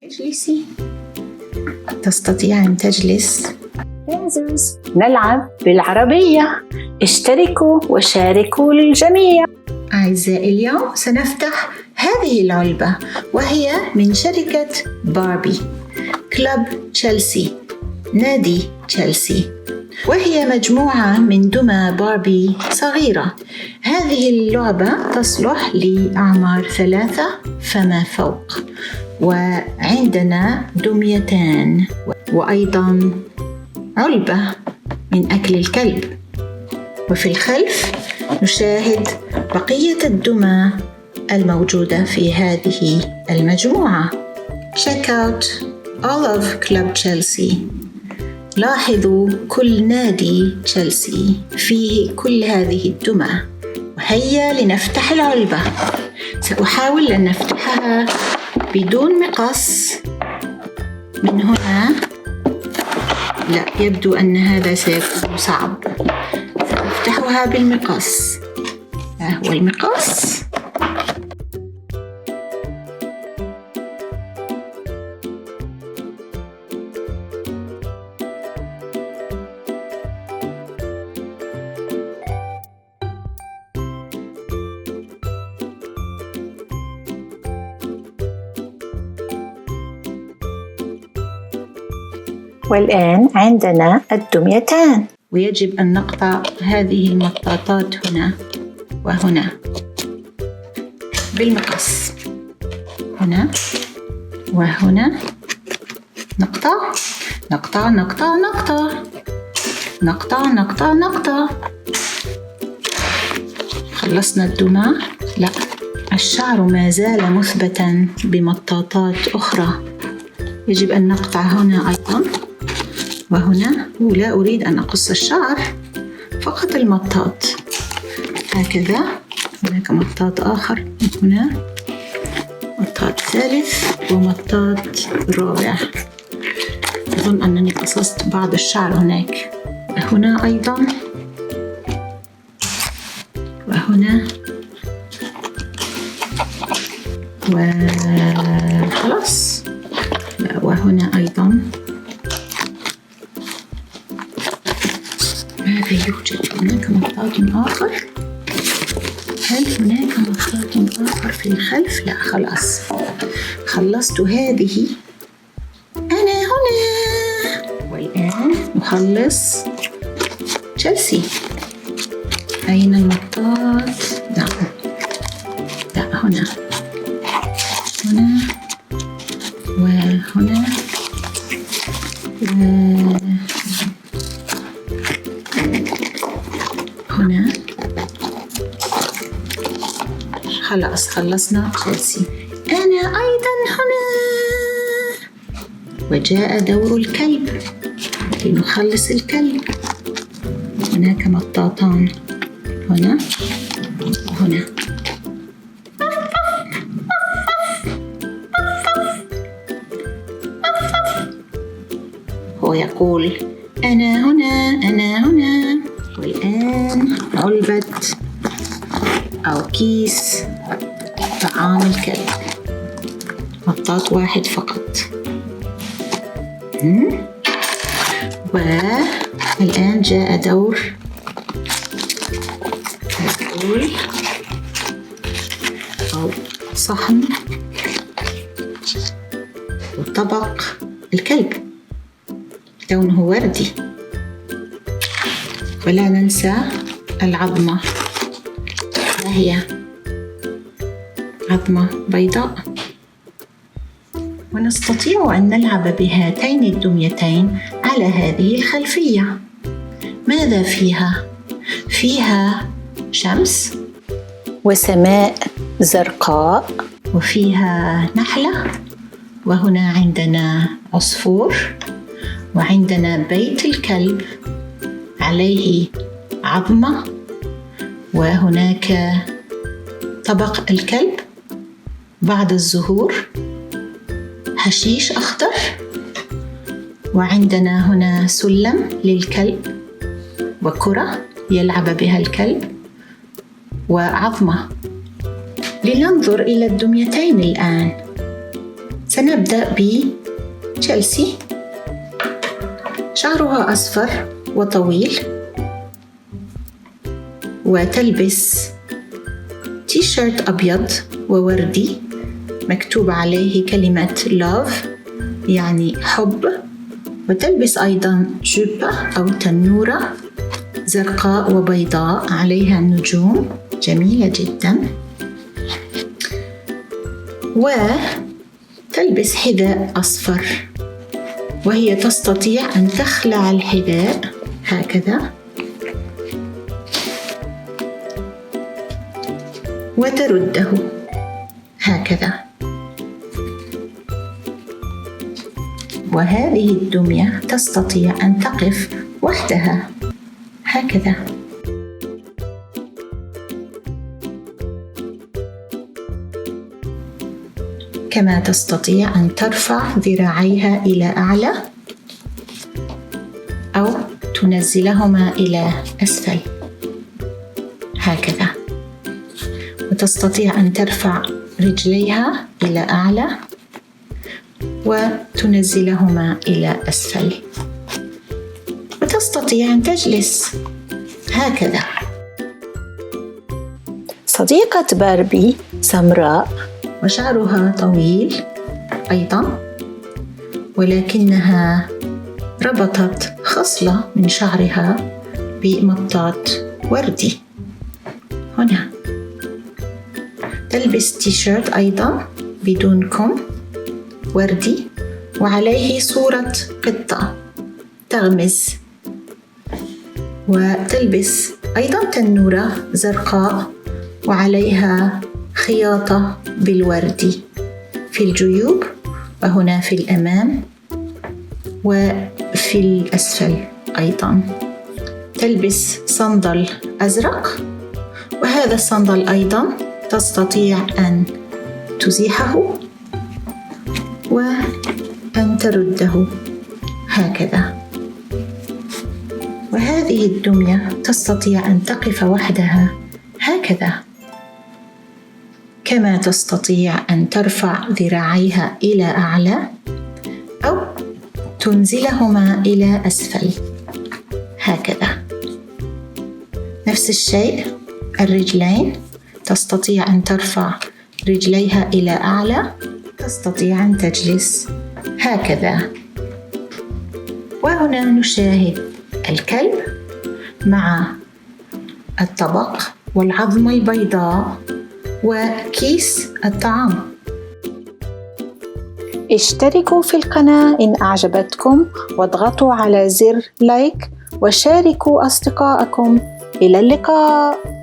اجلسي. تستطيع أن تجلس. نلعب بالعربية. اشتركوا وشاركوا للجميع. أعزائي، اليوم سنفتح هذه العلبة وهي من شركة باربي، كلوب تشيلسي، نادي تشيلسي، وهي مجموعة من دمى باربي صغيرة. هذه اللعبة تصلح لأعمار 3 فما فوق، وعندنا دميتان وأيضا علبة من أكل الكلب، وفي الخلف نشاهد بقية الدمى الموجودة في هذه المجموعة. Check out all of Club Chelsea. لاحظوا كل نادي تشيلسي فيه كل هذه الدمى. وهيا لنفتح العلبة. سأحاول أن نفتحها بدون مقص من هنا. لا، يبدو أن هذا سيكون صعب. سأفتحها بالمقص. ها هو المقص. والآن عندنا الدميتان، ويجب أن نقطع هذه المطاطات هنا وهنا بالمقص. هنا وهنا نقطع نقطع نقطع نقطع نقطع نقطع نقطع. خلصنا الدمى؟ لا، الشعر ما زال مثبتا بمطاطات أخرى. يجب أن نقطع هنا أيضا وهنا. لا أريد أن أقص الشعر، فقط المطاط. هكذا. هناك مطاط آخر هنا، مطاط ثالث ومطاط رابع. أظن أنني قصصت بعض الشعر هناك. هنا أيضا وهنا، وخلاص. وهنا أيضا. ماذا يوجد هناك مطاط آخر؟ هل هناك مطاط آخر في الخلف؟ لا، خلاص خلصت هذه. أنا هنا. والآن نخلص تشيلسي. أين المطاط؟ لا، هنا وهنا هنا. خلاص خلصنا تشيلسي. أنا أيضا هنا. وجاء دور الكلب لنخلص الكلب. هناك مطاطان هنا وهنا. هو يقول أنا هنا أنا هنا. والآن علبة أو كيس طعام الكلب، مطاط واحد فقط. والآن جاء دور أو صحن وطبق الكلب، لونه وردي. ولا ننسى العظمة، وهي عظمة بيضاء. ونستطيع أن نلعب بهاتين الدميتين على هذه الخلفية. ماذا فيها؟ فيها شمس وسماء زرقاء، وفيها نحلة، وهنا عندنا عصفور، وعندنا بيت الكلب عليه عظمة، وهناك طبق الكلب، بعض الزهور، حشيش أخضر، وعندنا هنا سلم للكلب وكرة يلعب بها الكلب وعظمة. لننظر إلى الدميتين الآن. سنبدأ بتشيلسي. شعرها أصفر وطويل، وتلبس تيشيرت أبيض ووردي مكتوب عليه كلمة love يعني حب، وتلبس أيضاً جوبة أو تنورة زرقاء وبيضاء عليها نجوم جميلة جداً، وتلبس حذاء أصفر، وهي تستطيع أن تخلع الحذاء هكذا وترده هكذا. وهذه الدمية تستطيع أن تقف وحدها هكذا. كما تستطيع أن ترفع ذراعيها إلى أعلى أو تنزلهما إلى أسفل هكذا، وتستطيع أن ترفع رجليها إلى أعلى وتنزلهما إلى أسفل، وتستطيع أن تجلس هكذا. صديقة باربي سمراء وشعرها طويل أيضاً، ولكنها ربطت خصلة من شعرها بمطاط وردي هنا. تلبس تيشيرت أيضاً بدون كم وردي، وعليه صورة قطة تغمز، وتلبس أيضاً تنورة زرقاء وعليها خياطة بالوردي في الجيوب وهنا في الأمام وفي الأسفل أيضاً. تلبس صندل أزرق، وهذا الصندل أيضاً تستطيع أن تزيحه وأن ترده هكذا. وهذه الدمية تستطيع أن تقف وحدها هكذا، كما تستطيع أن ترفع ذراعيها إلى أعلى أو تنزلهما إلى أسفل هكذا. نفس الشيء الرجلين، تستطيع أن ترفع رجليها إلى أعلى، تستطيع أن تجلس هكذا. وهنا نشاهد الكلب مع الطبق والعظمة البيضاء وكيس الطعام. اشتركوا في القناة إن أعجبتكم، واضغطوا على زر لايك، وشاركوا أصدقائكم. إلى اللقاء.